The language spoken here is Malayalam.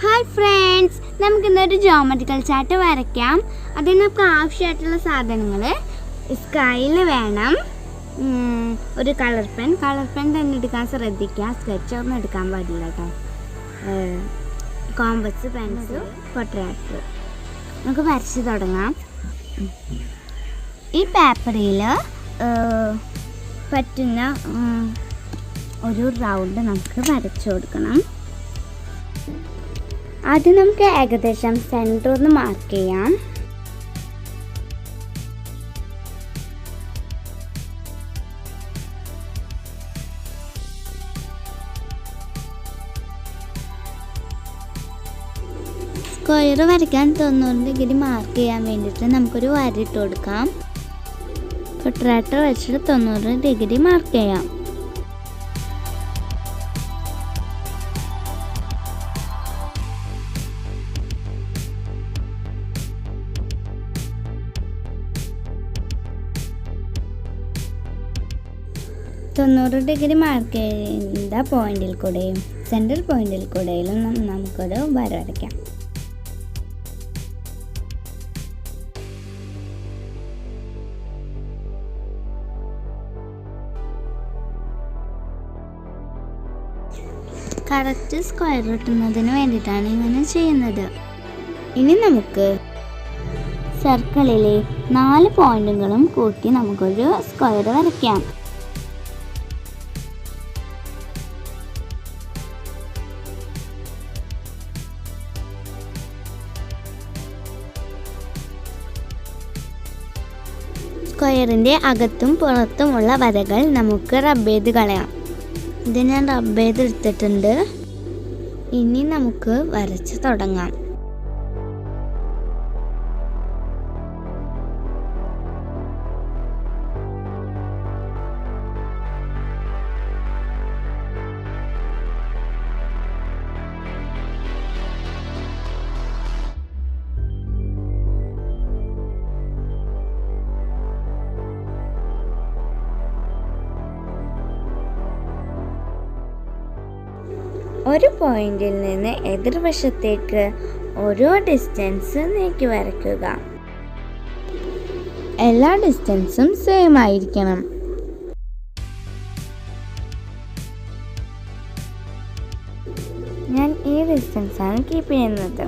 ഹായ് ഫ്രണ്ട്സ്, നമുക്കിന്നൊരു ജോമെട്രിക്കൽ ചാർട്ട് വരയ്ക്കാം. അതിന് നമുക്ക് ആവശ്യമായിട്ടുള്ള സാധനങ്ങൾ സ്കെയിൽ വേണം, ഒരു കളർ പെൻ തന്നെ എടുക്കാൻ ശ്രദ്ധിക്കുക, സ്കെച്ചൊന്നും എടുക്കാൻ പാടില്ല കേട്ടോ. Compass, pencil, protractor. നമുക്ക് വരച്ച് തുടങ്ങാം. ഈ പേപ്പറിൽ പറ്റുന്ന ഒരു റൗണ്ട് നമുക്ക് വരച്ചു കൊടുക്കണം. ആദ്യം നമുക്ക് ഏകദേശം സെൻറ്റർ ഒന്ന് മാർക്ക് ചെയ്യാം. സ്ക്വയർ വരയ്ക്കാൻ 90 ഡിഗ്രി മാർക്ക് ചെയ്യാൻ വേണ്ടിയിട്ട് നമുക്കൊരു വര ഇട്ട് കൊടുക്കാം. പ്രൊട്രാക്ടർ വെച്ചിട്ട് 90 ഡിഗ്രി മാർക്ക് ചെയ്യാം. ഡിഗ്രി മാർക്ക് ചെയ്യുന്ന പോയിന്റിൽ കൂടെയും സെൻറ്റർ പോയിന്റിൽ കൂടെയും നമുക്കൊരു വര വരയ്ക്കാം. കറക്റ്റ് സ്ക്വയർ കിട്ടുന്നതിന് വേണ്ടിയിട്ടാണ് ഇങ്ങനെ ചെയ്യുന്നത്. ഇനി നമുക്ക് സർക്കിളിലെ 4 പോയിന്റുകളും കൂട്ടി നമുക്കൊരു സ്ക്വയർ വരയ്ക്കാം. സ്ക്വയറിൻ്റെ അകത്തും പുറത്തുമുള്ള വരകൾ നമുക്ക് റബ്ബ് ചെയ്ത് കളയാം. ഇത് ഞാൻ റബ്ബ് ചെയ്തെടുത്തിട്ടുണ്ട്. ഇനി നമുക്ക് വരച്ച് തുടങ്ങാം. ഒരു പോയിന്റിൽ നിന്ന് എതിർവശത്തേക്ക് ഓരോ ഡിസ്റ്റൻസ് നീക്കി വരയ്ക്കുക. എല്ലാ ഡിസ്റ്റൻസും സെയിം ആയിരിക്കണം. ഞാൻ ഈ ഡിസ്റ്റൻസാണ് കീപ്പ് ചെയ്യുന്നത്.